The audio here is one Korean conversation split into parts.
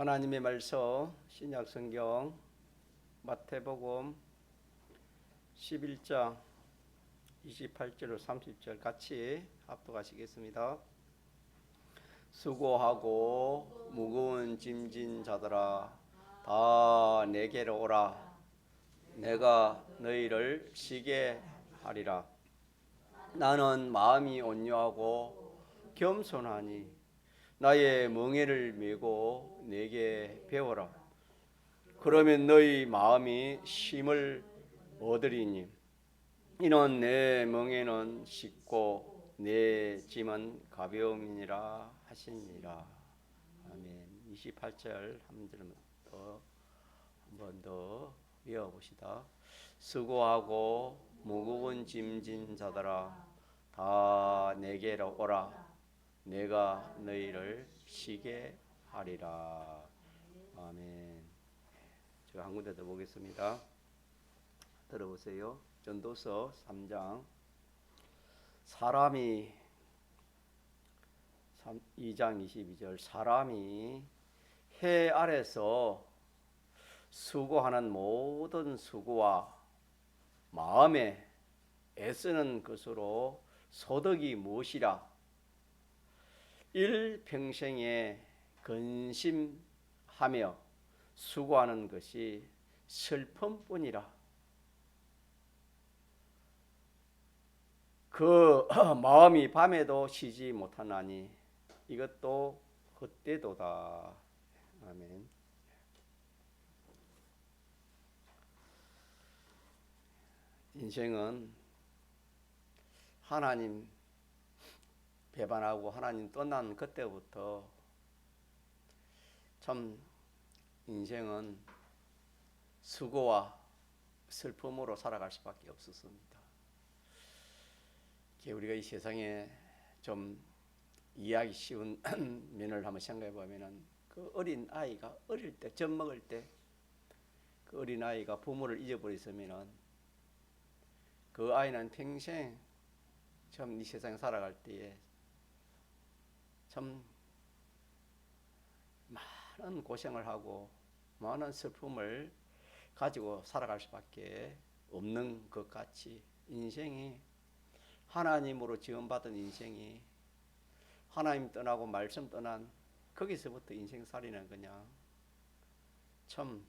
하나님의 말씀 신약 성경 마태복음 11장 28절로 30절 같이 합독하시겠습니다. 수고하고 무거운 짐진 자들아 다 내게로 오라. 내가 너희를 쉬게 하리라. 나는 마음이 온유하고 겸손하니 나의 멍에를 메고 내게 배워라. 그러면 너희 마음이 쉼을 얻으리니 이는 내 멍에는 쉽고 내 짐은 가벼움이니라 하시니라. 아멘. 28절 한 번 더 외워봅시다. 수고하고 무거운 짐진 자들아 다 내게로 오라. 내가 너희를 쉬게 하리라. 아멘. 제가 한 군데 더 보겠습니다. 들어보세요. 전도서 3장 2장 22절 사람이 해 아래서 수고하는 모든 수고와 마음에 애쓰는 것으로 소득이 무엇이라? 일평생에 근심하며 수고하는 것이 슬픔뿐이라. 그 마음이 밤에도 쉬지 못하나니 이것도 헛되도다. 아멘. 인생은 하나님 배반하고 하나님 떠난 그때부터 참 인생은 수고와 슬픔으로 살아갈 수밖에 없었습니다. 우리가 이 세상에 좀 이해하기 쉬운 면을 한번 생각해 보면은 그 어린 아이가 어릴 때 젖 먹을 때 그 어린 아이가 부모를 잊어버렸으면은 그 아이는 평생 참 이 세상에 살아갈 때에 참 많은 고생을 하고 많은 슬픔을 가지고 살아갈 수밖에 없는 것 같이 인생이 하나님으로 지원받은 인생이 하나님 떠나고 말씀 떠난 거기서부터 인생살이는 그냥 참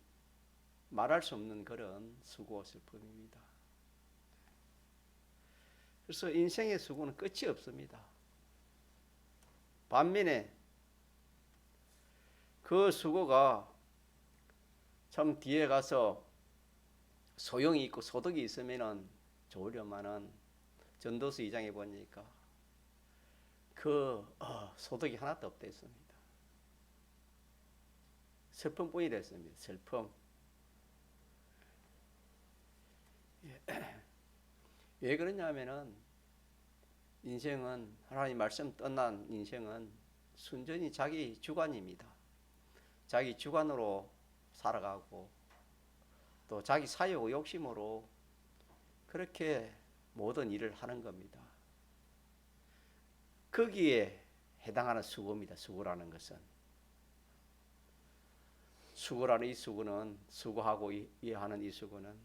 말할 수 없는 그런 수고 슬픔입니다. 그래서 인생의 수고는 끝이 없습니다. 반면에 그 수고가 참 뒤에 가서 소용이 있고 소득이 있으면 좋으려마는 전도서 2장에 보니까 그 소득이 하나도 없다 했습니다. 슬픔뿐이라 했습니다. 슬픔. 왜 그러냐면은 인생은 하나님 말씀 떠난 인생은 순전히 자기 주관입니다. 자기 주관으로 살아가고 또 자기 사욕 욕심으로 그렇게 모든 일을 하는 겁니다. 거기에 해당하는 수고입니다. 수고라는 것은 수고라는 이 수고는 수고하고 이해하는 이 수고는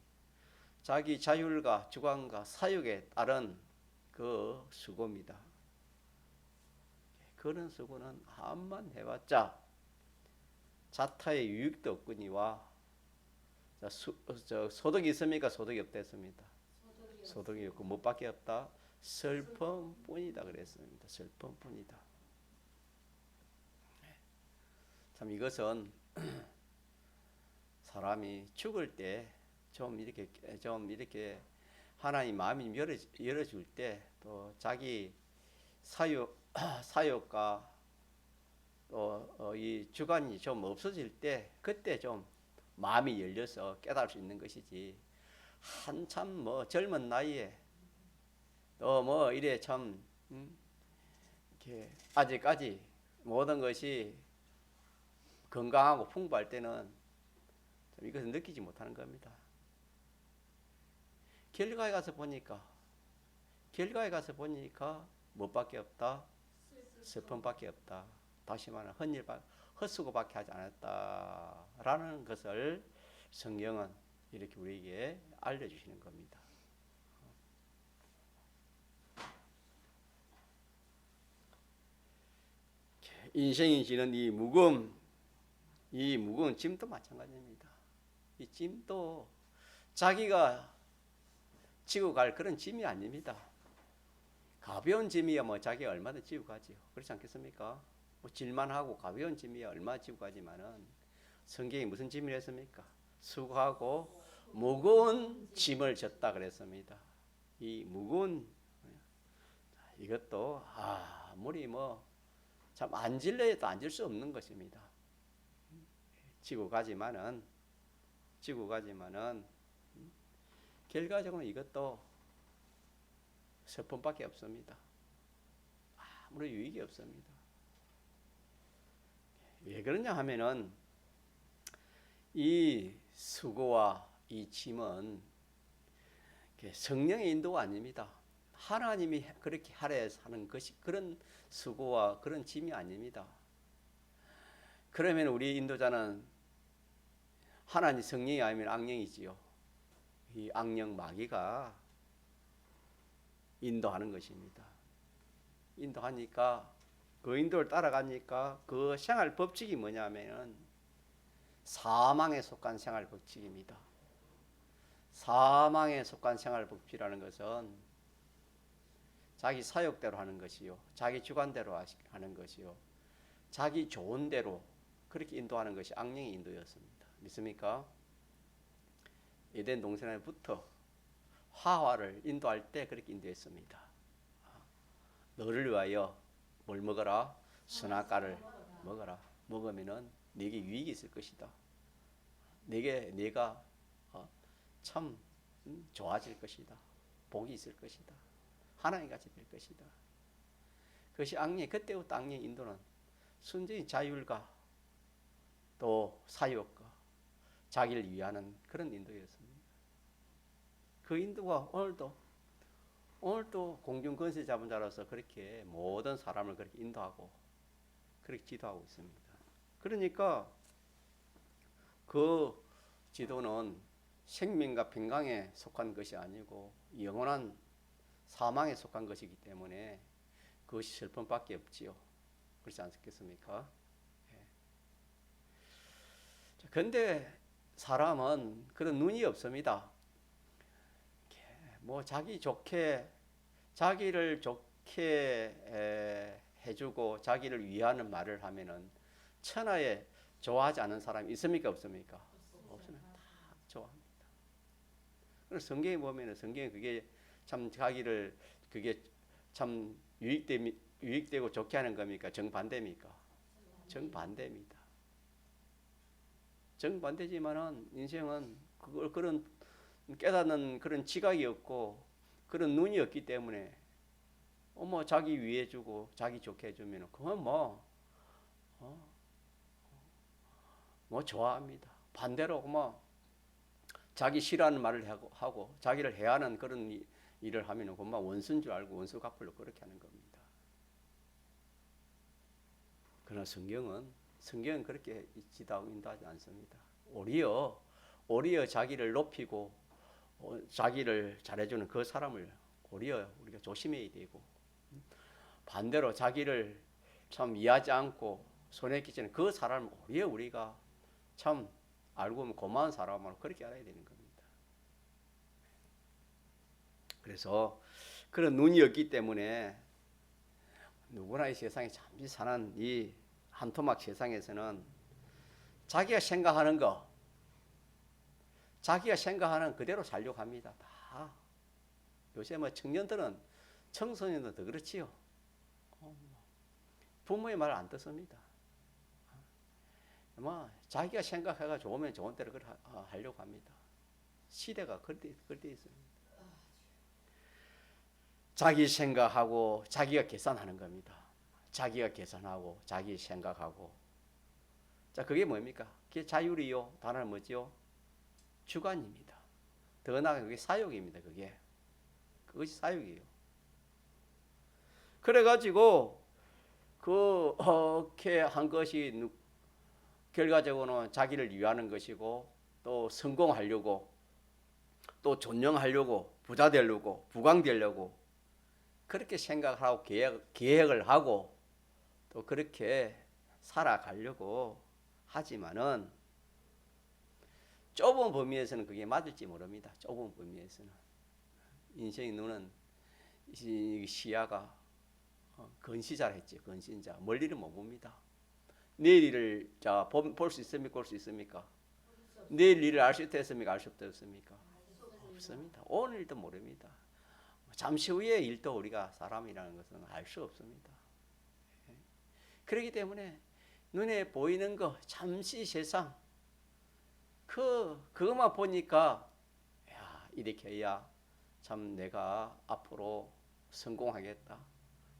자기 자율과 주관과 사욕에 따른 그 수고입니다. 그런 수고는 암만 해봤자 자타의 유익도 없거니와 소득이 있습니까? 소득이 없댔습니다. 소득이 없고 못밖에 없다. 슬픔뿐이다 그랬습니다. 슬픔뿐이다. 참 이것은 사람이 죽을 때 좀 이렇게 하나님 마음이 열어줄 때 또 자기 사욕과 또 이 주관이 좀 없어질 때 그때 좀 마음이 열려서 깨달을 수 있는 것이지 한참 뭐 젊은 나이에 또 뭐 이래 참 이렇게 아직까지 모든 것이 건강하고 풍부할 때는 이것을 느끼지 못하는 겁니다. 결과에 가서 뭐밖에 없다? 슬픔밖에 없다. 다시 말하면 헛수고밖에 하지 않았다라는 것을 성경은 이렇게 우리에게 알려주시는 겁니다. 인생이 지는 이 무거움, 이 무거운 짐도 마찬가지입니다. 이 짐도 자기가 지고 갈 그런 짐이 아닙니다. 가벼운 짐이야 뭐 자기가 얼마나 지고 가지요. 그렇지 않겠습니까? 뭐 질만하고 가벼운 짐이야 얼마나 지고 가지만은 성경이 무슨 짐을 했습니까? 수고하고 무거운 짐을 졌다 그랬습니다. 이 무거운 이것도 아무리 뭐 참 앉을래 해도 앉을 수 없는 것입니다. 지고 가지만은 결과적으로 이것도 슬픔밖에 없습니다. 아무런 유익이 없습니다. 왜 그러냐 하면은 이 수고와 이 짐은 성령의 인도가 아닙니다. 하나님이 그렇게 하려 해서 하는 것이 그런 수고와 그런 짐이 아닙니다. 그러면 우리 인도자는 하나님 성령이 아니면 악령이지요. 이 악령 마귀가 인도하는 것입니다. 인도하니까 그 인도를 따라가니까 그 생활 법칙이 뭐냐면은 사망에 속한 생활 법칙입니다. 사망에 속한 생활 법칙이라는 것은 자기 사욕대로 하는 것이요, 자기 주관대로 하는 것이요, 자기 좋은 대로 그렇게 인도하는 것이 악령의 인도였습니다. 믿습니까? 에덴 동산에부터 하와를 인도할 때 그렇게 인도했습니다. 너를 위하여 뭘 먹어라? 선악과를 먹어라. 먹으면은 네게 유익이 있을 것이다. 네가 참 좋아질 것이다. 복이 있을 것이다. 하나님 같이 될 것이다. 그것이 악령, 그때부터 악령 인도는 순전히 자율과 또 사욕과 자기를 위하는 그런 인도였습니다. 그 인도가 오늘도 공중 권세 잡은 자로서 그렇게 모든 사람을 그렇게 인도하고 그렇게 지도하고 있습니다. 그러니까 그 지도는 생명과 평강에 속한 것이 아니고 영원한 사망에 속한 것이기 때문에 그것이 슬픔밖에 없지요. 그렇지 않겠습니까? 그런데 사람은 그런 눈이 없습니다. 뭐 자기를 좋게 해주고 자기를 위하는 말을 하면은 천하에 좋아하지 않는 사람이 있습니까? 없습니까? 없습니다. 다 좋아합니다. 그래서 성경에 보면은 성경에 그게 참 자기를 그게 참 유익되고 좋게 하는 겁니까? 정반대입니까? 정반대입니다. 정반대지만은 인생은 그런 깨닫는 그런 지각이 없고 그런 눈이 없기 때문에 자기 위해주고 자기 좋게 해주면 그건 뭐 좋아합니다. 반대로 자기 싫어하는 말을 하고 자기를 해하는 그런 일을 하면 그건 원수인 줄 알고 원수 갚으려고 그렇게 하는 겁니다. 그러나 성경은 그렇게 지도하고 인도하지 않습니다. 오히려 자기를 높이고 자기를 잘해주는 그 사람을 오히려 우리가 조심해야 되고 반대로 자기를 참 이해하지 않고 손해 끼치는 그 사람을 오히려 우리가 참 알고 보면 고마운 사람으로 그렇게 알아야 되는 겁니다. 그래서 그런 눈이 없기 때문에 누구나 이 세상에 잠시 사는 이 한 토막 세상에서는 자기가 생각하는 그대로 살려고 합니다. 다. 요새 청년들은 청소년도 더 그렇지요. 부모의 말을 안 듣습니다. 자기가 생각해가 좋으면 좋은 대로 하려고 합니다. 시대가 그렇게 있습니다. 자기 생각하고 자기가 계산하는 겁니다. 자기가 계산하고 자기 생각하고 자 그게 뭡니까? 그게 자율이요. 단어는 뭐지요? 주관입니다. 더 나아가 그게 사욕입니다. 그것이 사욕이에요. 그래가지고 그렇게 한 것이 결과적으로는 자기를 위하는 것이고 또 성공하려고 또 존영하려고 부자 되려고 부강되려고 그렇게 생각하고 계획을 하고 또 그렇게 살아가려고 하지만은 좁은 범위에서는 그게 맞을지 모릅니다. 좁은 범위에서는 인생의 눈은 시야가 건시자라 했지. 건시자 멀리를 못 봅니다. 내일 일을 볼 수 있습니까? 볼 수 있습니까? 내일 일을 알 수 있겠습니까? 알 수 없습니까? 없습니다. 오늘도 모릅니다. 잠시 후의 일도 우리가 사람이라는 것은 알 수 없습니다. 그렇기 때문에 눈에 보이는 거 잠시 세상 그것만 보니까 야, 이렇게 해야 참 내가 앞으로 성공하겠다,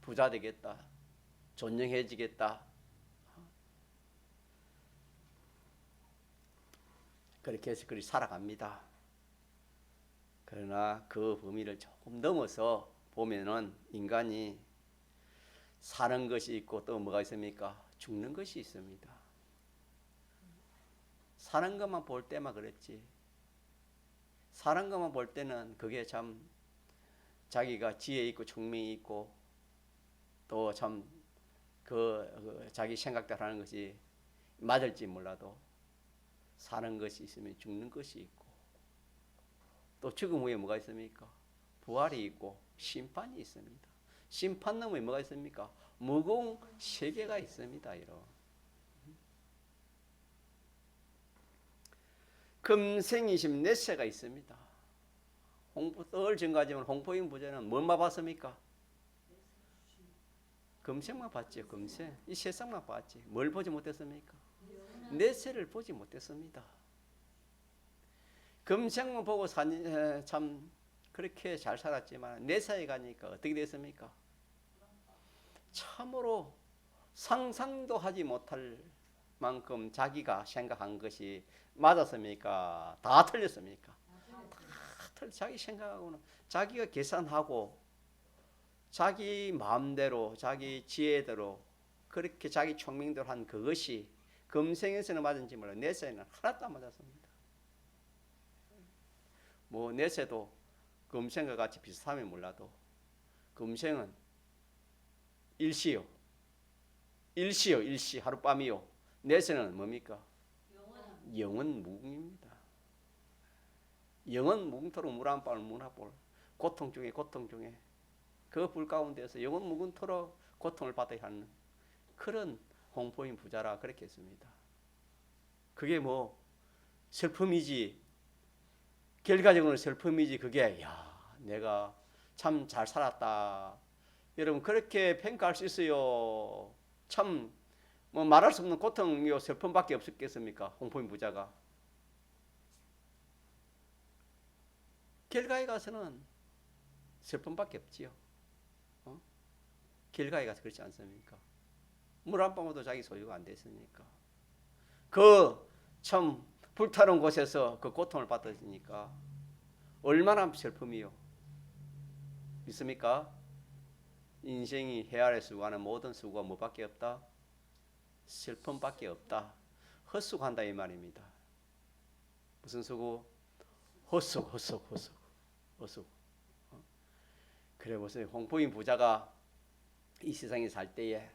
부자 되겠다, 존영해지겠다. 그렇게 해서 그리 살아갑니다. 그러나 그 범위를 조금 넘어서 보면은 인간이 사는 것이 있고 또 뭐가 있습니까? 죽는 것이 있습니다. 사는 것만 볼 때만 그랬지. 사는 것만 볼 때는 그게 참 자기가 지혜 있고 총명이 있고 또 참 자기 생각대로 하는 것이 맞을지 몰라도 사는 것이 있으면 죽는 것이 있고 또 죽음 후에 뭐가 있습니까? 부활이 있고 심판이 있습니다. 심판 너머에 뭐가 있습니까? 무궁 세계가 있습니다. 이런 금생이심 넷세가 있습니다. 늘 전까지는 홍포인 부자는 뭘만 봤습니까? 금생만 봤죠. 금생 이 세상만 봤지. 뭘 보지 못했습니까? 넷세를 보지 못했습니다. 금생만 보고 참 그렇게 잘 살았지만 넷세에 가니까 어떻게 됐습니까? 참으로 상상도 하지 못할 만큼 자기가 생각한 것이 맞았습니까? 다 틀렸습니까? 자기 생각하고는 자기가 계산하고 자기 마음대로 자기 지혜대로 그렇게 자기 총명대로 한 그것이 금생에서는 맞은지 몰라요. 내세에는 하나도 안 맞았습니다. 뭐 내세도 금생과 같이 비슷하면 몰라도 금생은 일시요. 일시 하룻밤이요. 내세는 뭡니까? 영원 무궁입니다. 영원 무궁토록 물 한 방울 물 한 방울 고통 중에 그 불 가운데서 영원 무궁토록 고통을 받아야 하는 그런 홍포인 부자라 그렇게 했습니다. 그게 뭐 슬픔이지 결과적으로 슬픔이지 그게 야 내가 참 잘 살았다. 여러분 그렇게 평가할 수 있어요. 참 뭐 말할 수 없는 고통이요 슬픔밖에 없었겠습니까? 홍포인 부자가 결과에 가서는 슬픔밖에 없지요. 결과에 가서 그렇지 않습니까? 물 한 방울도 자기 소유가 안 됐으니까 그 참 불타는 곳에서 그 고통을 받으니까 얼마나 슬픔이요. 믿습니까? 인생이 헤아릴 수 하는 모든 수고가 뭐밖에 없다? 슬픔밖에 없다. 헛수고한다 이 말입니다. 무슨 수고? 헛수고. 그래 보세요. 홍포인 부자가 이 세상에 살 때에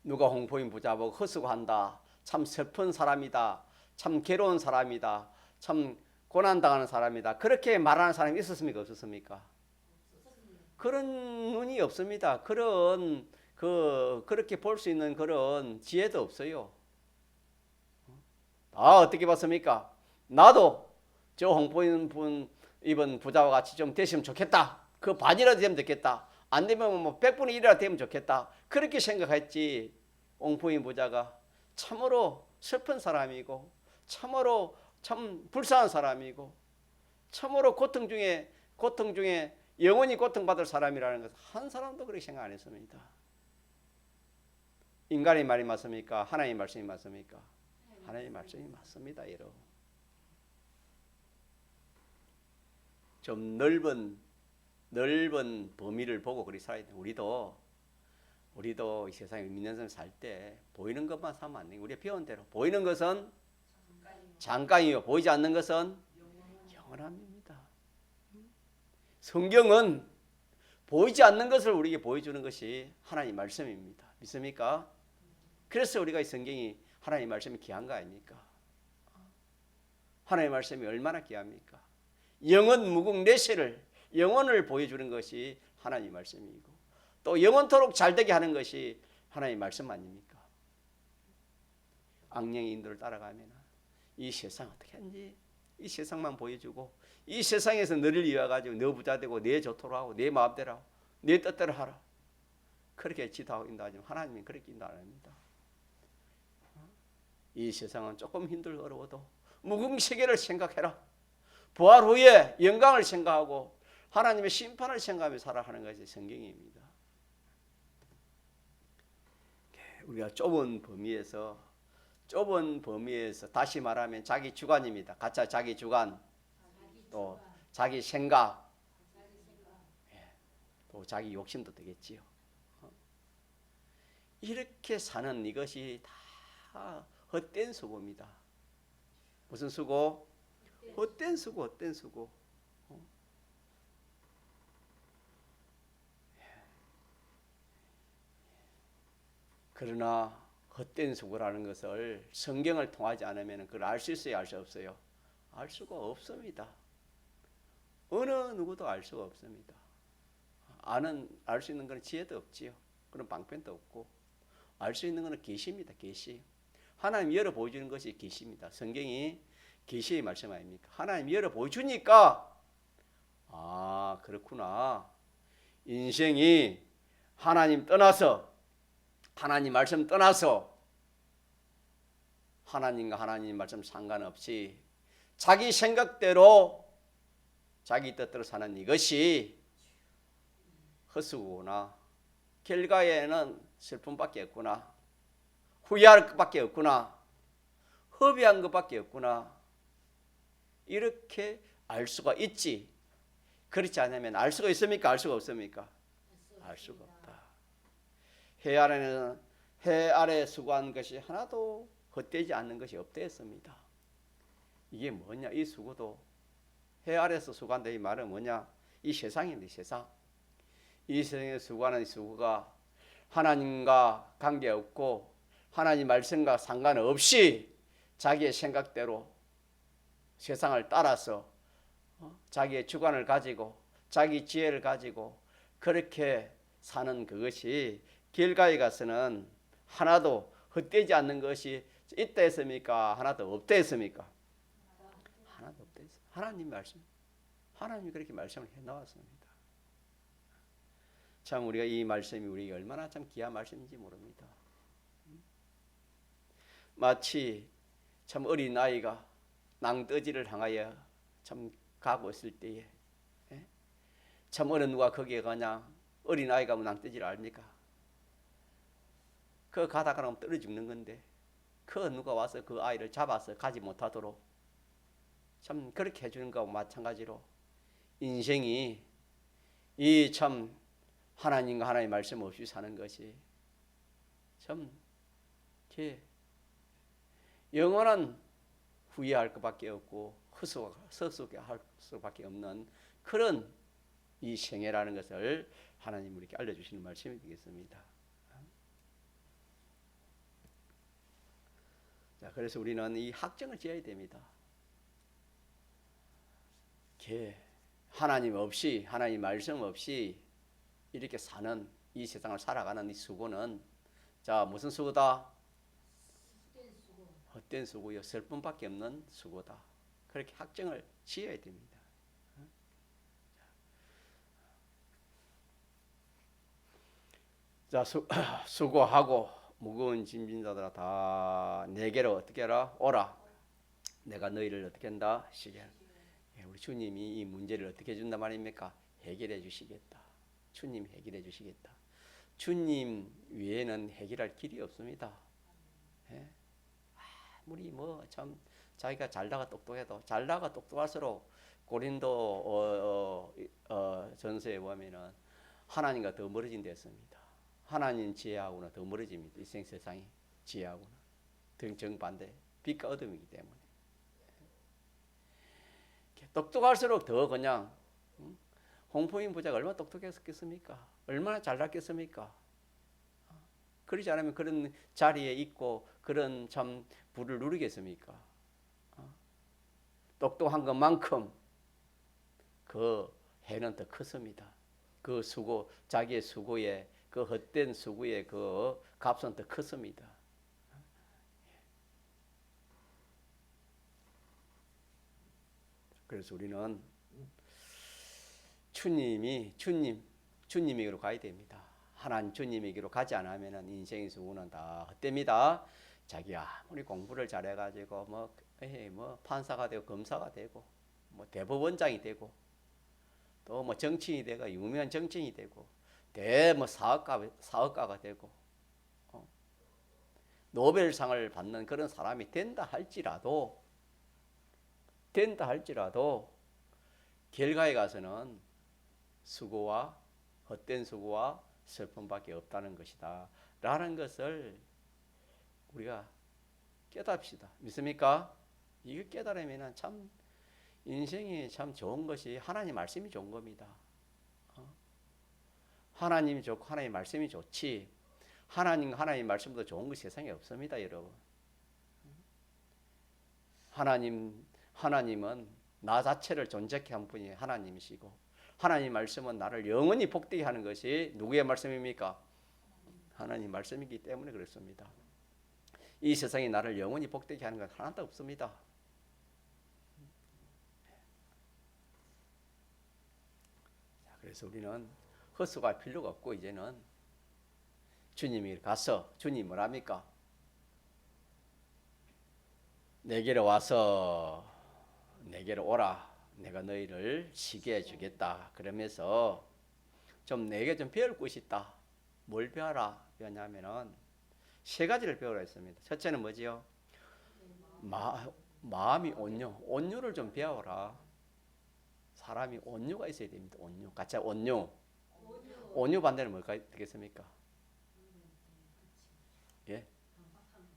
누가 홍포인 부자 보고 헛수고한다. 참 슬픈 사람이다. 참 괴로운 사람이다. 참 고난당하는 사람이다. 그렇게 말하는 사람이 있었습니까? 없었습니까? 그런 눈이 없습니다. 그렇게 볼 수 있는 그런 지혜도 없어요. 어떻게 봤습니까? 나도 저 홍포인 이번 부자와 같이 좀 되시면 좋겠다. 그 반이라도 되면 좋겠다. 안 되면 뭐 100분의 1이라도 되면 좋겠다. 그렇게 생각했지. 홍포인 부자가 참으로 슬픈 사람이고 참으로 참 불쌍한 사람이고 참으로 고통 중에 영원히 고통받을 사람이라는 것을 한 사람도 그렇게 생각 안 했습니다. 인간의 말이 맞습니까? 하나님의 말씀이 맞습니까? 하나님의 말씀이 맞습니다. 여러분. 좀 넓은 범위를 보고 그리 살아야 돼. 우리도 우리도 이 세상에 믿는 사람 살 때 보이는 것만 사면 안 돼. 우리가 배운 대로 보이는 것은 잠깐이요. 보이지 않는 것은 영원합니다. 성경은 보이지 않는 것을 우리에게 보여주는 것이 하나님의 말씀입니다. 믿습니까? 그래서 우리가 이 성경이 하나님의 말씀이 귀한 거 아닙니까? 하나님의 말씀이 얼마나 귀합니까? 영원 무궁 내세를 영원을 보여주는 것이 하나님의 말씀이고 또 영원토록 잘되게 하는 것이 하나님의 말씀 아닙니까? 악령의 인도를 따라가면 이 세상 어떻게 하는지 이 세상만 보여주고 이 세상에서 너를 이어가지고 너 부자되고 내 좋도록 하고 내 마음대로 하고 내 뜻대로 하라. 그렇게 지도하고 인도하지만 하나님은 그렇게 인도 안 합니다. 이 세상은 조금 힘들고 어려워도 무궁세계를 생각해라. 부활 후에 영광을 생각하고 하나님의 심판을 생각하며 살아가는 것이 성경입니다. 우리가 좁은 범위에서 다시 말하면 자기 주관입니다. 가짜 자기 주관, 또 자기 생각, 또 자기 욕심도 되겠지요. 이렇게 사는 이것이 다 헛된 수고입니다. 무슨 수고? 헛된 수고, 헛된 수고. 그러나 헛된 수고라는 것을 성경을 통하지 않으면 그걸 알 수 있어요, 알 수 없어요? 알 수가 없습니다. 어느 누구도 알 수가 없습니다. 알 수 있는 것은 지혜도 없지요. 그런 방편도 없고 알 수 있는 것은 계시입니다. 계시. 하나님 열어 보여주는 것이 계시입니다. 성경이 계시의 말씀 아닙니까? 하나님 열어 보여주니까 그렇구나. 인생이 하나님 떠나서 하나님 말씀 떠나서 하나님과 하나님 말씀 상관없이 자기 생각대로 자기 뜻대로 사는 이것이 헛수고구나. 결과에는 슬픔밖에 없구나. 후회할 것밖에 없구나. 허비한 것밖에 없구나. 이렇게 알 수가 있지. 그렇지 않으면 알 수가 있습니까? 알 수가 없습니까? 알 수가 없다. 해 아래 수고한 것이 하나도 헛되지 않는 것이 없다 했습니다. 이게 뭐냐? 이 수고도 해 아래에서 수고한다 이 말은 뭐냐? 이 세상입니다. 세상. 이 세상에 수고하는 수고가 하나님과 관계없고 하나님 말씀과 상관없이 자기의 생각대로 세상을 따라서 자기의 주관을 가지고 자기 지혜를 가지고 그렇게 사는 그것이 결과에 가서는 하나도 헛되지 않는 것이 있다 했습니까? 하나도 없다 했습니까? 하나도 없다 했습니다. 하나님 말씀, 하나님이 그렇게 말씀을 해놓았습니다. 참 우리가 이 말씀이 우리에게 얼마나 참 귀한 말씀인지 모릅니다. 마치 참 어린 아이가 낭떠지를 향하여 참 가고 있을 때에 참 어느 누가 거기에 가냐? 어린 아이가 뭐 낭떠지를 압니까? 그 가다가 나면 떨어져 죽는 건데 그 누가 와서 그 아이를 잡아서 가지 못하도록 참 그렇게 해주는 거하고 마찬가지로 인생이 이 참 하나님과 하나님의 말씀 없이 사는 것이 참 영원한 후회할 것밖에 없고 헛수고할 수밖에 없는 그런 이 생애라는 것을 하나님 우리에게 알려주시는 말씀이 되겠습니다. 자, 그래서 우리는 이 학정을 지어야 됩니다. 하나님 없이 하나님 말씀 없이 이렇게 사는 이 세상을 살아가는 이 수고는 자 무슨 수고다? 헛된 수고요. 슬픔밖에 없는 수고다. 그렇게 학정을 지어야 됩니다. 자 수고하고 무거운 짐진 자들아 다 내게로 어떻게 하라? 오라. 내가 너희를 어떻게 한다? 쉬게 한다. 우리 주님이 이 문제를 어떻게 해준단 말입니까? 해결해 주시겠다. 주님 해결해 주시겠다. 주님 외에는 해결할 길이 없습니다. 아무리 뭐 참 자기가 잘나가 똑똑해도 잘나가 똑똑할수록 고린도 전서에 보면은 하나님과 더 멀어진 데 있습니다. 하나님 지혜하고는 더 멀어집니다. 일생 세상이 지혜하고는 등 정반대, 빛과 어둠이기 때문에. 똑똑할수록 더 그냥 홍포인 부자가 얼마나 똑똑했겠습니까? 얼마나 잘났겠습니까? 그러지 않으면 그런 자리에 있고 그런 참 부를 누리겠습니까? 똑똑한 것만큼 그 해는 더 컸습니다. 그 수고, 자기의 수고에 그 헛된 수고의 그 값은 더 컸습니다. 그래서 우리는 주님에게로 가야 됩니다. 하나님 주님에게로 가지 않으면 인생의 수고는 다 헛됩니다. 자기 아무리 공부를 잘해가지고 뭐 판사가 되고 검사가 되고 뭐 대법원장이 되고 또 뭐 정치인이 되고 유명한 정치인이 되고 뭐 사업가가 되고 노벨상을 받는 그런 사람이 된다 할지라도 결과에 가서는 수고와 헛된 수고와 슬픔밖에 없다는 것이다 라는 것을 우리가 깨닫읍시다. 믿습니까? 이거 깨달으면 참 인생이 참 좋은 것이 하나님 말씀이 좋은 겁니다. 하나님이 좋고 하나님 말씀이 좋지 하나님 말씀보다 좋은 것이 세상에 없습니다. 여러분. 하나님은 나 자체를 존재케 한 분이 하나님이시고 하나님 말씀은 나를 영원히 복되게 하는 것이 누구의 말씀입니까? 하나님 말씀이기 때문에 그렇습니다. 이 세상에 나를 영원히 복되게 하는 건 하나도 없습니다. 그래서 우리는 헛수고할 필요가 없고 이제는 주님이 가서 주님 뭐랍니까? 내게로 와서 내게로 오라. 내가 너희를 쉬게 해주겠다. 그러면서 좀 내게 좀 배울 것이 있다. 뭘 배워라? 배웠냐면은 세 가지를 배우라 했습니다. 첫째는 뭐지요? 마음이 온유를 좀 배워라. 사람이 온유가 있어야 됩니다. 온유. 같이 온유. 온유 반대는 뭘까 되겠습니까? 예,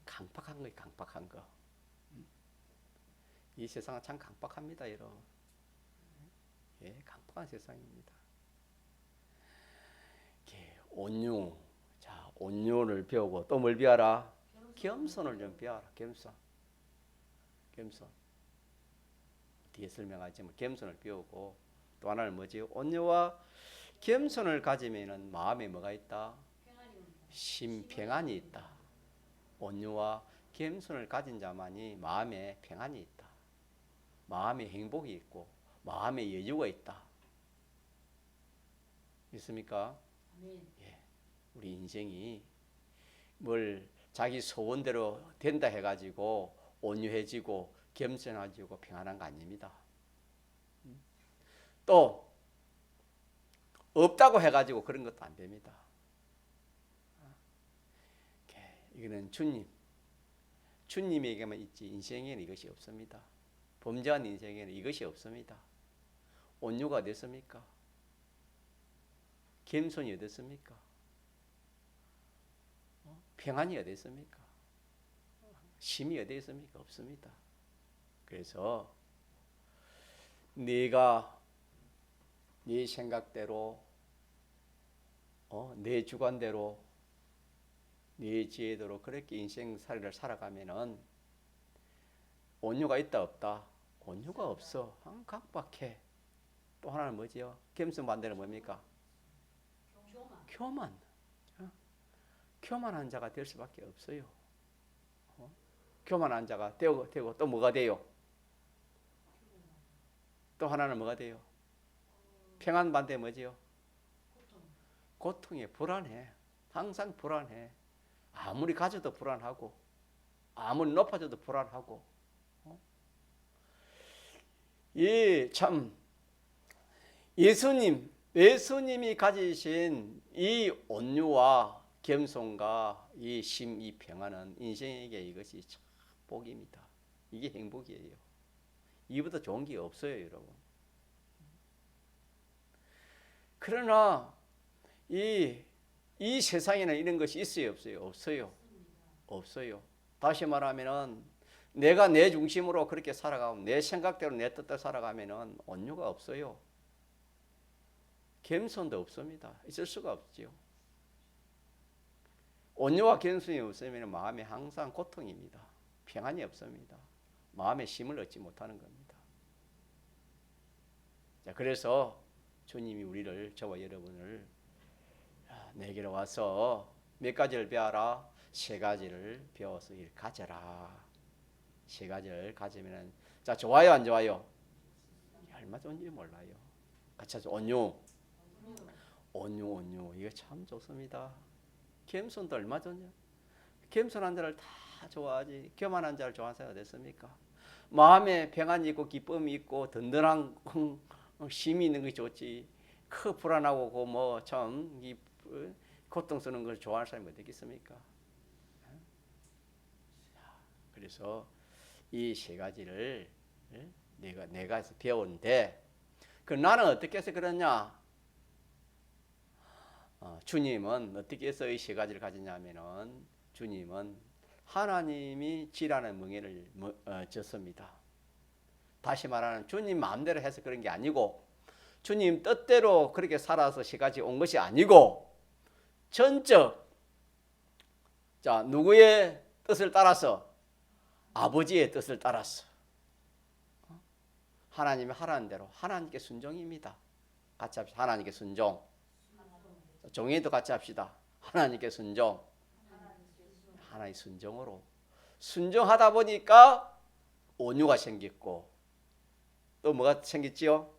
강팍한 거예요. 강팍한 거. 이 세상은 참 강팍합니다, 여러분. 예, 강팍한 세상입니다. 온유. 자, 온유를 배우고 또 뭘 배워라? 겸손을 좀 배워라. 겸손. 뒤에 설명하지만 겸손을 배우고 또 하나는 뭐지? 온유와 겸손을 가지면은 마음에 뭐가 있다? 심평안이 있다. 온유와 겸손을 가진 자만이 마음에 평안이 있다. 마음에 행복이 있고 마음에 여유가 있다. 있습니까? 예. 우리 인생이 뭘 자기 소원대로 된다 해가지고 온유해지고 겸손해지고 평안한 거 아닙니다. 또 없다고 해가지고 그런 것도 안 됩니다. 이거는 주님에게만 있지 인생에는 이것이 없습니다. 범죄한 인생에는 이것이 없습니다. 온유가 어딨습니까? 겸손이 어딨습니까? 평안이 어딨습니까? 심이 어디 있습니까? 없습니다. 그래서 네가 네 생각대로 내 주관대로 네 지혜대로 그렇게 인생살이를 살아가면은 온유가 있다 없다? 온유가 없어. 각박해. 또 하나는 뭐지요? 겸손 반대는 뭡니까? 교만. 교만한 자가 될 수밖에 없어요. 교만한 자가 되고 또 뭐가 돼요? 또 하나는 뭐가 돼요? 평안 반대 뭐지요? 고통에 불안해. 항상 불안해. 아무리 가져도 불안하고 아무리 높아져도 불안하고 참 예수님이 가지신 이 온유와 겸손과 이 심, 이 평안은 인생에게 이것이 참 복입니다. 이게 행복이에요. 이보다 좋은 게 없어요, 여러분. 그러나 이 이 세상에는 이런 것이 있어요, 없어요? 없어요. 없어요. 다시 말하면은 내가 내 중심으로 그렇게 살아가면, 내 생각대로 내 뜻대로 살아가면은 온유가 없어요. 겸손도 없습니다. 있을 수가 없지요. 온유와 겸손이 없으면 마음에 항상 고통입니다. 평안이 없습니다. 마음에 힘을 얻지 못하는 겁니다. 자, 그래서 주님이 우리를, 저와 여러분을 내게로 와서 몇 가지를 배워라? 세 가지를 배워서 일 가져라. 세 가지를 가지면은, 자, 좋아요, 안 좋아요? 얼마 좋은지 몰라요. 같이 하죠. 온유. 온유. 이거 참 좋습니다. 겸손도 얼마 좋냐? 겸손한 자를 다 좋아하지. 교만한 자를 좋아하는 사람이 됐습니까? 마음에 평안이 있고 기쁨이 있고 든든한 힘이 있는 것이 좋지. 불안하고 뭐참 고통 쓰는 걸 좋아하는 사람이 어디 있겠습니까? 그래서 이 세 가지를 내가 배웠는데, 그 나는 어떻게 해서 그러냐? 주님은 어떻게 해서 이 세 가지를 가졌냐면은, 주님은 하나님이 지라는 멍에를 졌습니다. 다시 말하면 주님 마음대로 해서 그런 게 아니고, 주님 뜻대로 그렇게 살아서 세 가지 온 것이 아니고, 전적, 자, 누구의 뜻을 따라서? 아버지의 뜻을 따라서 하나님이 하라는 대로 하나님께 순종입니다. 같이 합시다. 하나님께 순종. 종이도 같이 합시다. 하나님께 순종. 하나님의 순종으로 순종하다 보니까 온유가 생겼고, 또 뭐가 생겼지요?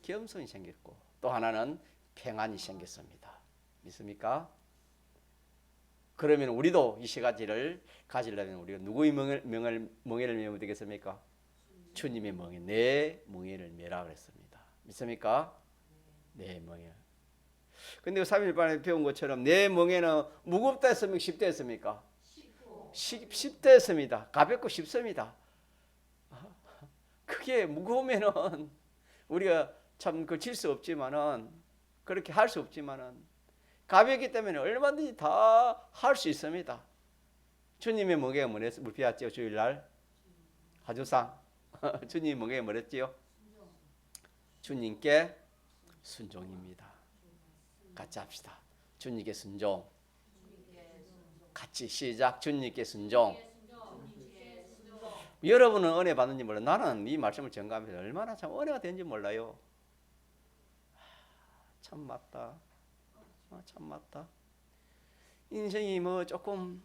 겸손이 생겼고, 또 하나는 평안이 생겼습니다. 믿습니까? 그러면 우리도 이 세 가지를 가지려면 우리가 누구의 멍에를 메면 되겠습니까? 주님의 멍에, 내 멍에를 메라 그랬습니다. 믿습니까? 내 멍에. 근데 3일반에 배운 것처럼 내 멍에는 무겁다 했습니까? 쉽다 했습니까? 쉽다 했습니다. 가볍고 쉽습니다. 그게 무거우면은 우리가 참 그 질 수 없지만은, 그렇게 할 수 없지만은, 가볍기 때문에 얼마든지 다 할 수 있습니다. 주님의 멍에가 뭐랬어요? 뭐 배웠죠? 주일날 하주상. 주님의 멍에가 뭐랬지요? 주님께 순종입니다. 같이 합시다. 주님께 순종. 같이 시작. 주님께 순종. 여러분은 은혜 받는지 몰라요. 나는 이 말씀을 전가하면서 얼마나 참 은혜가 되는지 몰라요. 참 맞다. 참 맞다. 인생이 뭐 조금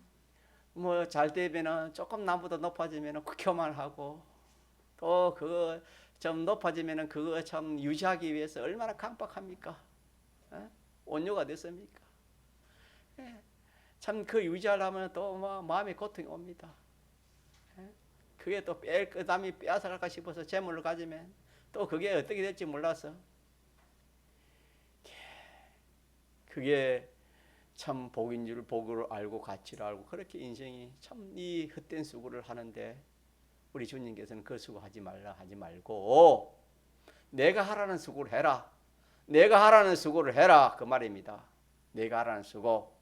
뭐 잘 되면은, 조금 나보다 높아지면은 교만하고, 또 그거 좀 높아지면은 그거 참 유지하기 위해서 얼마나 강박합니까? 온유가 됐습니까? 참 그 유지하려면 또 뭐 마음에 고통이 옵니다. 그게 또 그 남이 빼앗아갈까 싶어서 재물을 가지면 또 그게 어떻게 될지 몰라서, 그게 참 복인 줄 복으로 알고 가치를 알고, 그렇게 인생이 참 이 헛된 수고를 하는데, 우리 주님께서는 그 수고 하지 말라 하지 말고 내가 하라는 수고를 해라. 내가 하라는 수고를 해라, 그 말입니다. 내가 하라는 수고.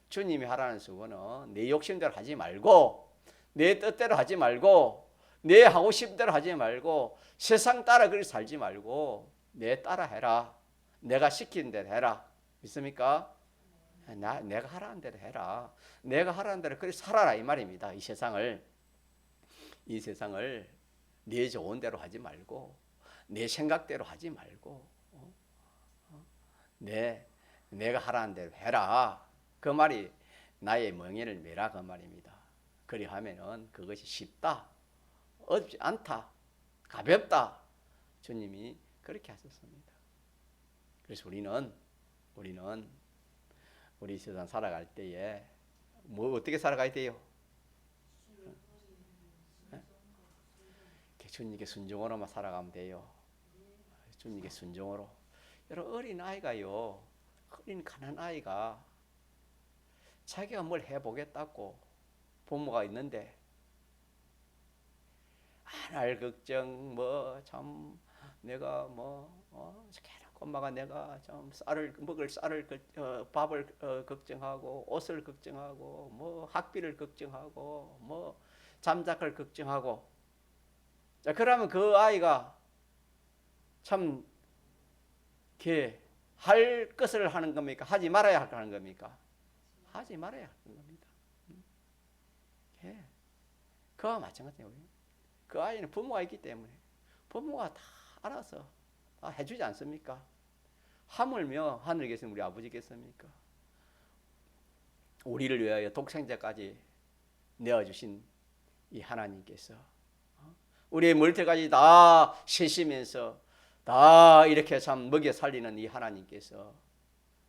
주님이 하라는 수고는 내 욕심대로 하지 말고, 내 뜻대로 하지 말고, 내 하고 싶은 대로 하지 말고, 세상 따라 그리 살지 말고 내 따라 해라. 내가 시키는 대로 해라. 믿습니까? 내가 하라는 대로 해라. 내가 하라는 대로 그렇게 살아라, 이 말입니다. 이 세상을 내 좋은 대로 하지 말고, 내 생각대로 하지 말고, 내가 하라는 대로 해라. 그 말이 나의 멍에를 메라, 그 말입니다. 그리하면은 그것이 쉽다, 어렵지 않다, 가볍다. 주님이 그렇게 하셨습니다. 그래서 우리는 우리 세상 살아갈 때에 뭐 어떻게 살아가야 돼요? 주님께 순종으로만 살아가면 돼요. 주님께 순종으로. 여러분, 어린 아이가요, 어린 가난 아이가 자기가 뭘 해보겠다고 부모가 있는데, 안 할 걱정, 뭐 참 내가 뭐 해놓고 엄마가 내가 좀 쌀을 먹을 쌀을 밥을 걱정하고 옷을 걱정하고 뭐 학비를 걱정하고 뭐 잠자걸 걱정하고 자 그러면 그 아이가 참 이렇게 할 것을 하는 겁니까? 하지 말아야 하는 겁니까? 하지 말아야 하는 겁니다. 예. 그와 마찬가지예요. 그 아이는 부모가 있기 때문에 부모가 다 알아서 다 해주지 않습니까? 하물며 하늘에 계신 우리 아버지겠습니까? 우리를 위하여 독생자까지 내어주신 이 하나님께서 우리의 멀때까지 다 세시면서 다 이렇게 참 먹여 살리는 이 하나님께서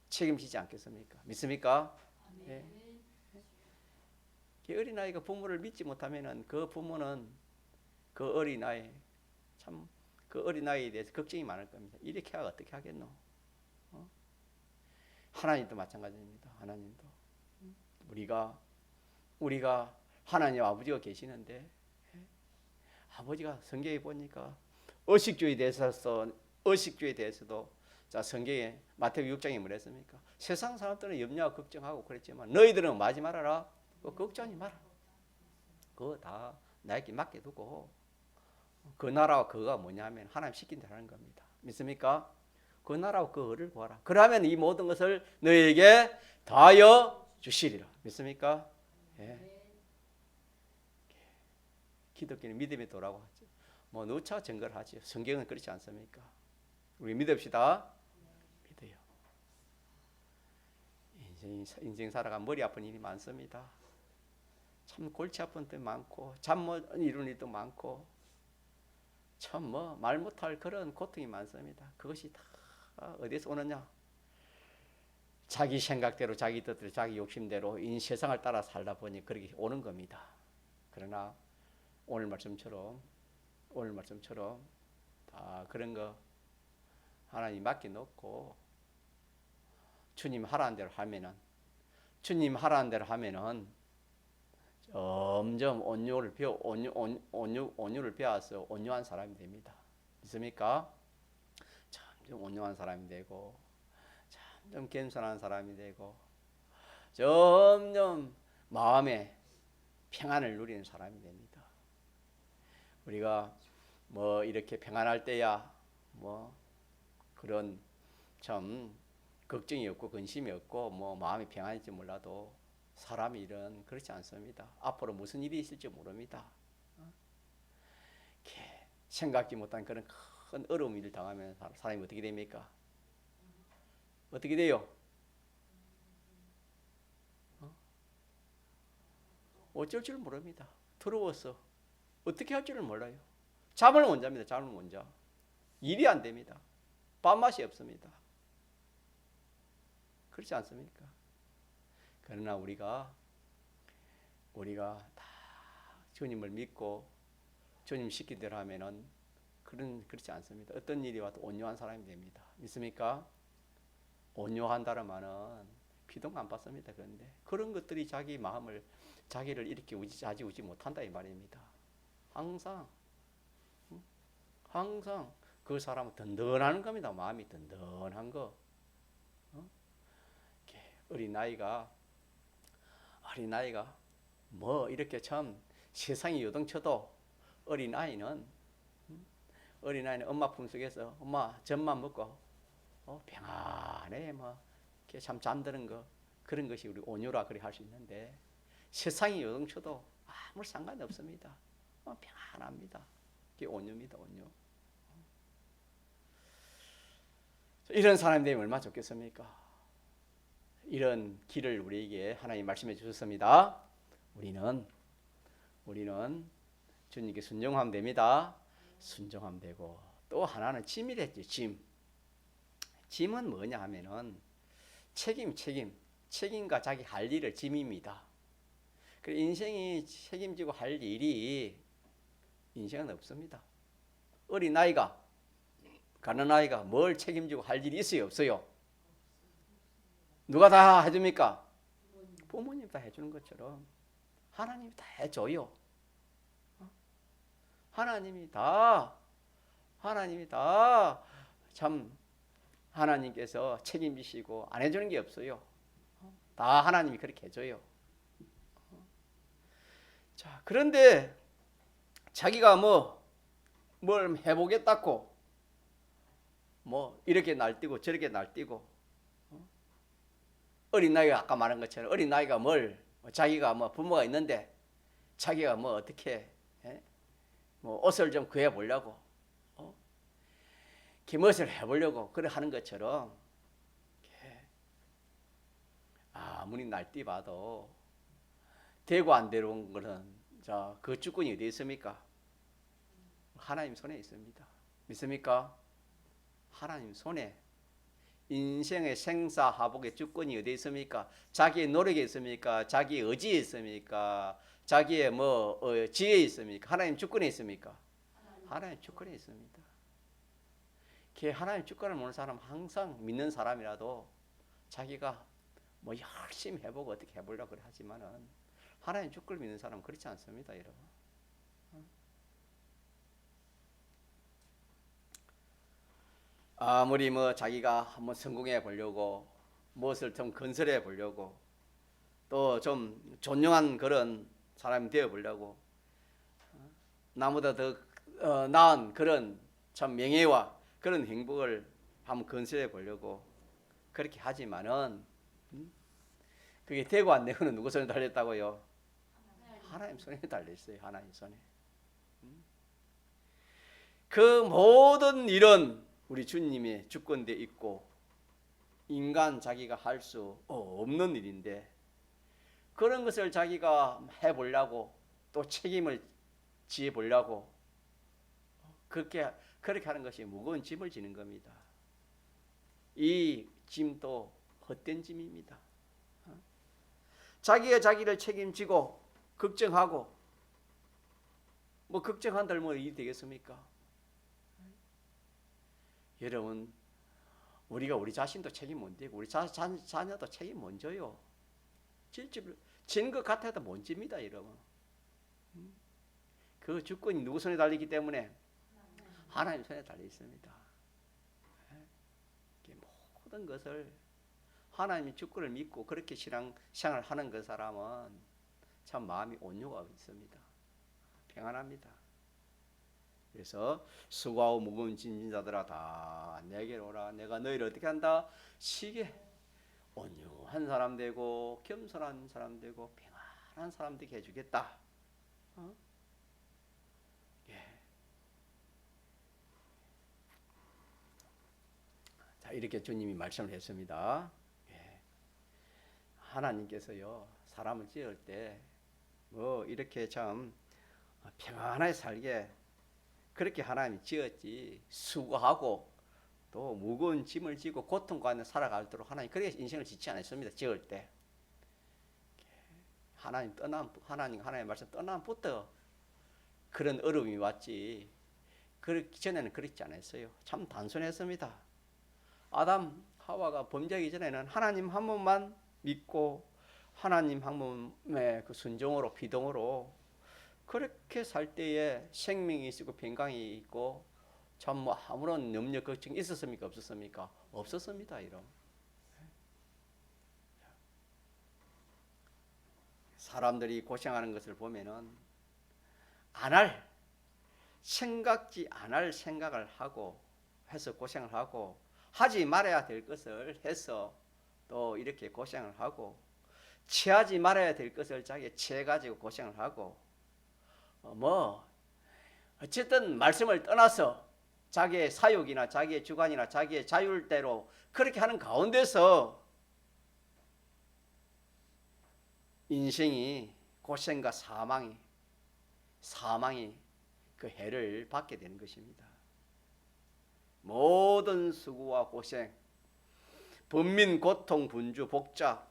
책임지지 않겠습니까? 믿습니까? 네. 어린아이가 부모를 믿지 못하면 그 부모는 그 어린아이 참 그 어린아이에 대해서 걱정이 많을 겁니다. 이렇게 하고 어떻게 하겠노? 하나님도 마찬가지입니다. 하나님도 우리가 하나님 아버지가 계시는데 아버지가 성경에 보니까 의식주의에 대해서도 자 성경에 마태복음 6장에 뭐랬습니까? 세상 사람들은 염려하고 걱정하고 그랬지만 너희들은 뭐 하지 말아라. 그거 걱정하지 마라. 그거 다 나에게 맡겨두고 그 나라와 그거가 뭐냐면 하나님 시킨 대로 하는 겁니다. 믿습니까? 그 나라와 그 의를 구하라. 그러면 이 모든 것을 너희에게 다하여 주시리라. 믿습니까? 예. 기독교는 믿음의 도라고 하죠. 뭐 누차 증거를 하죠. 성경은 그렇지 않습니까? 우리 믿읍시다. 믿어요. 인생 살아가 머리 아픈 일이 많습니다. 참 골치 아픈 때 많고 잠 못 이루는 일도 많고 참 뭐 말 못할 그런 고통이 많습니다. 그것이 다 어디서 오느냐? 자기 생각대로 자기 뜻대로 자기 욕심대로 이 세상을 따라 살다 보니 그렇게 오는 겁니다. 그러나 오늘 말씀처럼 다 그런 거 하나님 맡겨놓고 주님 하라는 대로 하면은 점점 온유를 배워서 온유한 사람이 됩니다. 믿습니까? 점점 온유한 사람이 되고 점점 겸손한 사람이 되고 점점 마음에 평안을 누리는 사람이 됩니다. 우리가 뭐 이렇게 평안할 때야 뭐 그런 참 걱정이 없고 근심이 없고 뭐 마음이 평안할지 몰라도 사람이 일은 그렇지 않습니다. 앞으로 무슨 일이 있을지 모릅니다. 생각지 못한 그런 큰 어려운 일을 당하면 사람이 어떻게 됩니까? 어떻게 돼요? 어쩔 줄 모릅니다. 더러워서 어떻게 할 줄을 몰라요. 잠을 못 잡니다. 잠을 못 자. 일이 안 됩니다. 밥맛이 없습니다. 그렇지 않습니까? 그러나 우리가 다 주님을 믿고 주님 시킨 대로 하면은 그렇지 않습니다. 어떤 일이 와도 온유한 사람이 됩니다. 믿습니까? 온유한다는 말은 피동 안 받습니다. 그런데 그런 것들이 자기를 이렇게 좌지우지 못한다 이 말입니다. 항상 그 사람은 든든한 겁니다. 마음이 든든한 거. 어린아이가 뭐 이렇게 참 세상이 요동쳐도 어린아이는 엄마 품속에서 엄마 젖만 먹고 평안해 뭐 이렇게 참 잠드는 거 그런 것이 우리 온유라 그리 할 수 있는데 세상이 요동쳐도 아무 상관이 없습니다. 평안합니다. 그게 온유입니다. 온유. 이런 사람이 되면 얼마나 좋겠습니까? 이런 길을 우리에게 하나님 말씀해 주셨습니다. 우리는 주님께 순종하면 됩니다. 순종하면 되고 또 하나는 짐이랬죠. 짐은 뭐냐 하면은 책임과 자기 할 일을 짐입니다. 그래서 인생이 책임지고 할 일이 인생은 없습니다. 가는 아이가 뭘 책임지고 할 일이 있어요? 없어요? 누가 다 해줍니까? 부모님 다 해주는 것처럼 하나님이 다 해줘요. 하나님이 다 참 하나님께서 책임지시고 안 해주는 게 없어요. 다 하나님이 그렇게 해줘요. 자, 그런데 자기가 뭘 해보겠다고 이렇게 날뛰고 저렇게 날뛰고, 어린 나이가 아까 말한 것처럼 어린 나이가 자기가 부모가 있는데 자기가 어떻게 옷을 좀 구해보려고 기멋을 해보려고 그래 하는 것처럼, 아무리 날뛰봐도 되고 안 되는 거는 그 주권이 어디 있습니까? 하나님 손에 있습니다. 믿습니까? 하나님 손에. 인생의 생사하복의 주권이 어디 있습니까? 자기의 노력에 있습니까? 자기의 의지에 있습니까? 자기의 지혜에 있습니까? 하나님 주권에 있습니까? 하나님 주권에 있습니다. 하나님 주권을 모르는 사람, 항상 믿는 사람이라도 자기가 열심히 해보고 어떻게 해보려고 그래 하지만은, 하나님 주권을 믿는 사람은 그렇지 않습니다, 여러분. 아무리 자기가 한번 성공해 보려고, 무엇을 좀 건설해 보려고, 또 좀 존경한 그런 사람이 되어 보려고, 나보다 더 나은 그런 참 명예와 그런 행복을 한번 건설해 보려고 그렇게 하지만은, 그게 되고 안 되고는 누구 손에 달렸다고요? 하나님 손에 달렸어요. 하나님 손에. 그 모든 일은 우리 주님의 주권대에 있고 인간 자기가 할 수 없는 일인데, 그런 것을 자기가 해보려고 또 책임을 지어보려고 그렇게 하는 것이 무거운 짐을 지는 겁니다. 이 짐도 헛된 짐입니다. 자기가 자기를 책임지고 걱정하고, 걱정한다면 일이 되겠습니까? 여러분, 우리가 우리 자신도 책임 못 지고 우리 자녀도 책임 못 져요. 진 것 같아도 못 집니다, 여러분. 그 주권이 누구 손에 달리기 때문에? 하나님 손에 달려 있습니다. 모든 것을 하나님의 주권을 믿고 그렇게 신앙생활을 하는 그 사람은 참 마음이 온유가 있습니다. 평안합니다. 그래서 수고하고 무거운 짐진 자들아 다 내게로 오라. 내가 너희를 어떻게 한다? 쉬게. 온유한 사람 되고 겸손한 사람 되고 평안한 사람 되게 해주겠다. 자, 이렇게 주님이 말씀을 했습니다. 하나님께서요, 사람을 지을 때 이렇게 참 평안하게 살게 그렇게 하나님이 지었지, 수고하고 또 무거운 짐을 지고 고통 가운데 살아가도록 하나님 그렇게 인생을 짓지 않았습니다. 지을 때 하나님의 말씀 떠남부터 그런 어려움이 왔지, 그렇기 전에는 그렇지 않았어요. 참 단순했습니다. 아담 하와가 범죄하기 전에는 하나님 한 분만 믿고 하나님 한 분의 그 순종으로 비동으로 그렇게 살 때에 생명이 있고 평강이 있고 참 아무런 염려 걱정이 있었습니까? 없었습니까? 없었습니다. 이런 사람들이 고생하는 것을 보면은 생각지 안 할 생각을 하고 해서 고생을 하고, 하지 말아야 될 것을 해서 또 이렇게 고생을 하고, 취하지 말아야 될 것을 자기 취해가지고 고생을 하고, 어쨌든 말씀을 떠나서 자기의 사욕이나 자기의 주관이나 자기의 자율대로 그렇게 하는 가운데서 인생이 고생과 사망이 그 해를 받게 되는 것입니다. 모든 수고와 고생, 번민, 고통, 분주, 복자,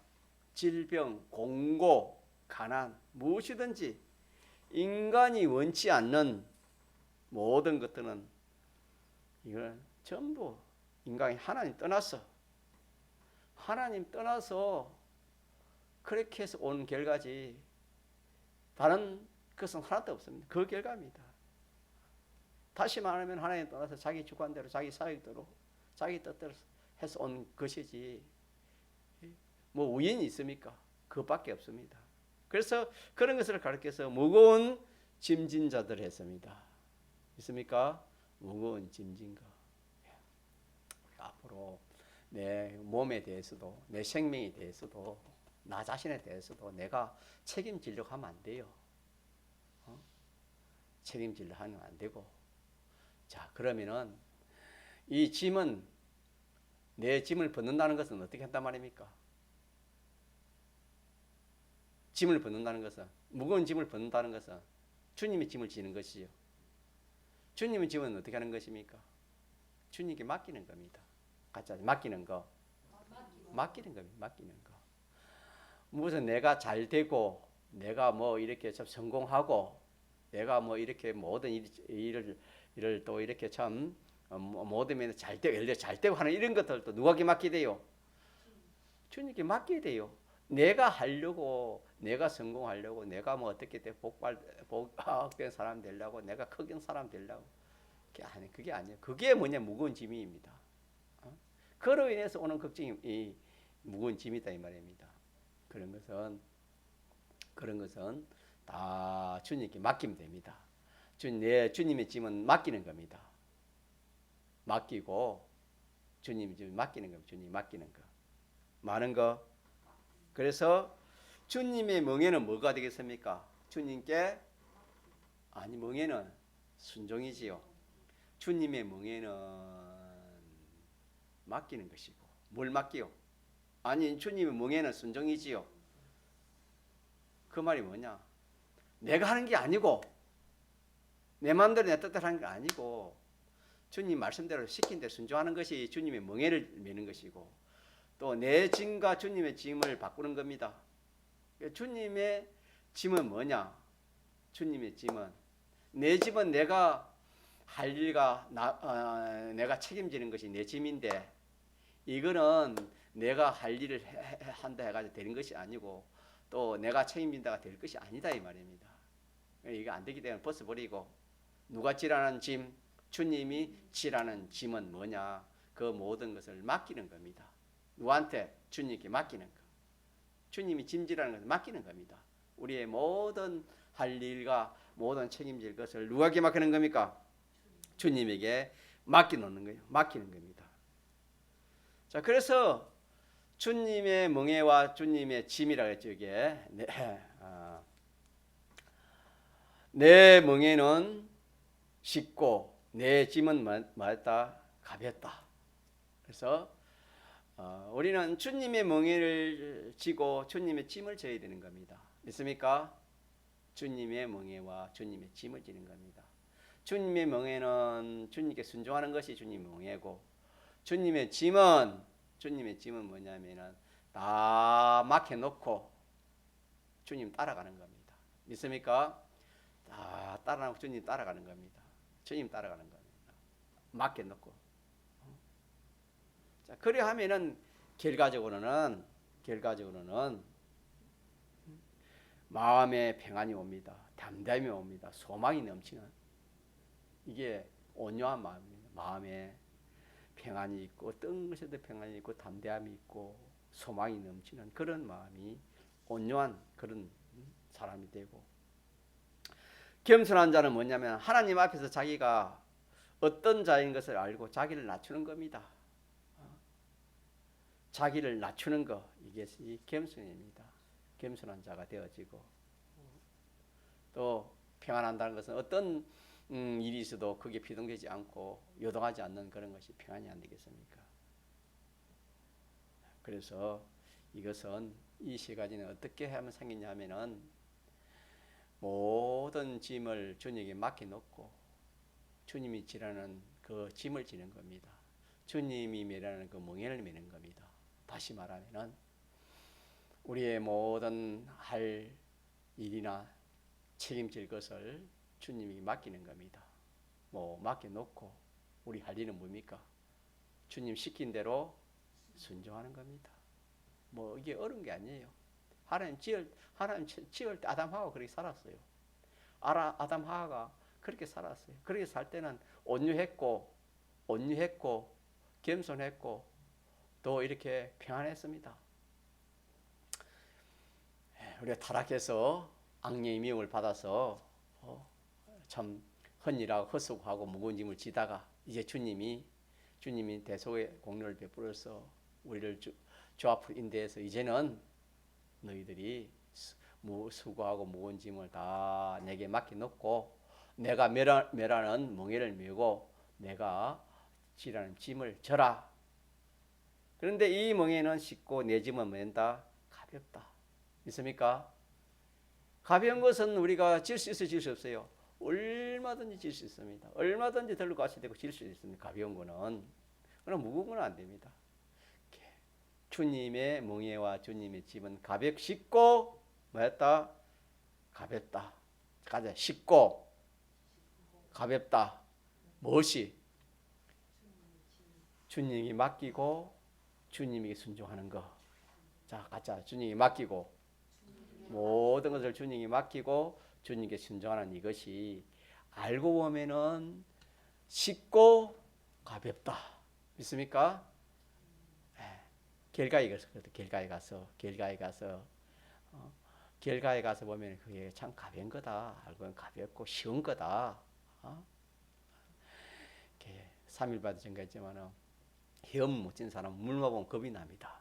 질병, 공고, 가난, 무엇이든지 인간이 원치 않는 모든 것들은 이걸 전부 인간이 하나님 떠나서 그렇게 해서 온 결과지, 다른 것은 하나도 없습니다. 그 결과입니다. 다시 말하면 하나님 떠나서 자기 주관대로 자기 사역대로 자기 뜻대로 해서 온 것이지 뭐 우연이 있습니까? 그것밖에 없습니다. 그래서 그런 것을 가르쳐서 무거운 짐진 자들 했습니다. 있습니까? 무거운 짐진 거. 앞으로 내 몸에 대해서도 내 생명에 대해서도 나 자신에 대해서도 내가 책임지려고 하면 안 돼요. 책임지려고 하면 안 되고. 자, 그러면은 이 짐은 내 짐을 벗는다는 것은 어떻게 한단 말입니까? 짐을 벗는다는 것은 무거운 짐을 벗는다는 것은 주님의 짐을 지는 것이요. 주님의 짐은 어떻게 하는 것입니까? 주님께 맡기는 겁니다. 같이 맡기는 거. 맡기는 겁니다. 맡기는 거. 무슨 내가 잘 되고 내가 뭐 이렇게 좀 성공하고 내가 뭐 이렇게 모든 일을 또 이렇게 참 모든 면에서 잘 되고 잘 되고 하는 이런 것들도 누구에게 맡기대요? 주님께 맡겨야 돼요. 내가 하려고 내가 성공하려고 내가 뭐 어떻게 복된 사람 되려고 내가 크게 사람 되려고 그게 아니에요. 그게 뭐냐 무거운 짐입니다. 그로 인해서 오는 걱정이 이 무거운 짐이다 이 말입니다. 그런 것은 다 주님께 맡기면 됩니다. 주님의 짐은 맡기는 겁니다. 맡기고 주님의 짐을 맡기는 겁니다. 주님 맡기는 거. 많은 거. 그래서 주님의 멍에는 뭐가 되겠습니까? 주님께 멍에는 순종이지요. 주님의 멍에는 맡기는 것이고 뭘 맡기요? 주님의 멍에는 순종이지요. 그 말이 뭐냐? 내가 하는 게 아니고 내 마음대로 내 뜻대로 하는 게 아니고 주님 말씀대로 시킨 대로 순종하는 것이 주님의 멍에를 메는 것이고 또 내 짐과 주님의 짐을 바꾸는 겁니다. 주님의 짐은 뭐냐? 주님의 짐은 내 짐은 내가 할 일과 내가 책임지는 것이 내 짐인데 이거는 내가 할 일을 한다 해가지고 되는 것이 아니고 또 내가 책임진다가 될 것이 아니다 이 말입니다. 이게 안 되기 때문에 벗어버리고 누가 지라는 짐? 주님이 지라는 짐은 뭐냐? 그 모든 것을 맡기는 겁니다. 누구한테? 주님께 맡기는 거. 주님이 짐지라는 것을 맡기는 겁니다. 우리의 모든 할 일과 모든 책임질 것을 누구에게 맡기는 겁니까? 주님에게 맡겨놓는 거예요. 맡기는 겁니다. 자, 그래서 주님의 멍에와 주님의 짐이라고 했죠. 이게 내 멍에는 쉽고 내 짐은 뭐였다? 가볍다. 그래서 우리는 주님의 멍에를 지고 주님의 짐을 져야 되는 겁니다. 믿습니까? 주님의 멍에와 주님의 짐을 지는 겁니다. 주님의 멍에는 주님께 순종하는 것이 주님의 멍에고 주님의 짐은 뭐냐면은 다 맡겨놓고 주님 따라가는 겁니다. 믿습니까? 다 따라가고 주님 따라가는 겁니다. 주님 따라가는 겁니다. 맡겨놓고. 자, 그래 하면은 결과적으로는 마음에 평안이 옵니다. 담담이 옵니다. 소망이 넘치는 이게 온유한 마음입니다. 마음에 평안이 있고 어떤 것에도 평안이 있고 담대함이 있고 소망이 넘치는 그런 마음이 온유한 그런 사람이 되고 겸손한 자는 뭐냐면 하나님 앞에서 자기가 어떤 자인 것을 알고 자기를 낮추는 겁니다. 자기를 낮추는 거 이것이 겸손입니다. 겸손한 자가 되어지고 또 평안한다는 것은 어떤 일이 있어도 그게 비동되지 않고 요동하지 않는 그런 것이 평안이 안 되겠습니까? 그래서 이것은 이 세 가지는 어떻게 하면 생기냐면은 모든 짐을 주님에게 맡겨놓고 주님이 지라는 그 짐을 지는 겁니다. 주님이 매라는 그 멍에를 매는 겁니다. 다시 말하면은 우리의 모든 할 일이나 책임질 것을 주님에게 맡기는 겁니다. 맡겨놓고 우리 할 일은 뭡니까? 주님 시킨 대로 순종하는 겁니다. 이게 어려운 게 아니에요. 하나님 지을 때 아담하가 그렇게 살았어요. 아담하가 그렇게 살았어요. 그렇게 살 때는 온유했고 겸손했고 또 이렇게 평안했습니다. 우리가 타락해서 악령의 미움을 받아서 참 헌일하고 헛수고하고 무거운 짐을 지다가 이제 주님이 대속의 공로를 베풀어서 우리를 주 앞으로 인도해서 이제는 너희들이 수고하고 무거운 짐을 다 내게 맡겨놓고 내가 매라는 멍에를 메고 내가 지라는 짐을 져라. 그런데 이 멍에는 쉽고 내 짐은 맨다 가볍다. 믿습니까? 가벼운 것은 우리가 질 수 있어 질 수 없어요. 얼마든지 질 수 있습니다. 얼마든지 들고 가셔도 되고 질 수 있습니다. 가벼운 거는. 그럼 무거운 건 안 됩니다. 주님의 멍에와 주님의 짐은 쉽고 뭐였다? 가볍다. 가자. 쉽고 가볍다. 무엇이? 주님이 맡기고 주님에게 순종하는 거. 자, 가자. 주님이 맡기고 모든 것을 주님이 맡기고 주님께 순종하는 이것이 알고 보면은 쉽고 가볍다. 믿습니까? 길가에 가서 보면 그게 참 가벼운 거다. 알고 보면 가볍고 쉬운 거다. 3일바도 전가했지만은 헤엄 못 친 사람 물만 보면 겁이 납니다.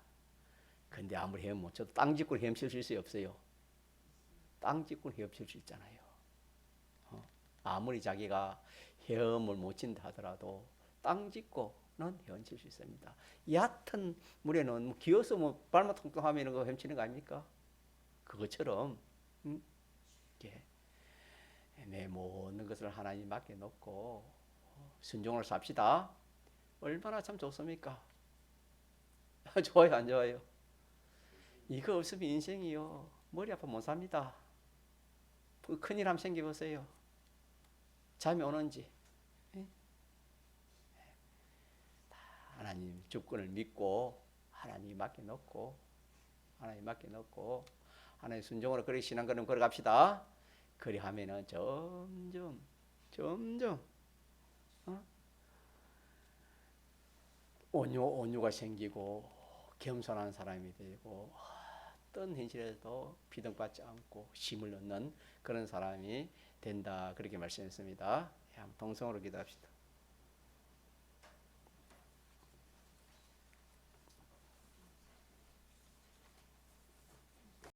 근데 아무리 헤엄 못 쳐도 땅 짚고 헤엄칠 수 있어요, 없어요? 땅 짚고 헤엄칠 수 있잖아요. 아무리 자기가 헤엄을 못 친다 하더라도 땅 짚고는 헤엄칠 수 있습니다. 얕은 물에는 뭐 기어서 뭐 발만 통통하면 그 헤엄치는 거 아닙니까? 그것처럼 내 모든 것을 하나님 맡겨놓고 순종을 삽시다. 얼마나 참 좋습니까? 좋아요, 안 좋아요? 이거 없으면 인생이요 머리 아파 못 삽니다. 큰일 한번 생겨보세요. 잠이 오는지. 하나님 주권을 믿고 하나님 맡겨놓고 하나님 순종으로 그렇게 신앙걸음 걸어갑시다. 그리 하면은 점점 온유가 생기고 겸손한 사람이 되고 어떤 현실에도 비등받지 않고 힘을 얻는 그런 사람이 된다. 그렇게 말씀했습니다. 한번 동성으로 기도합시다.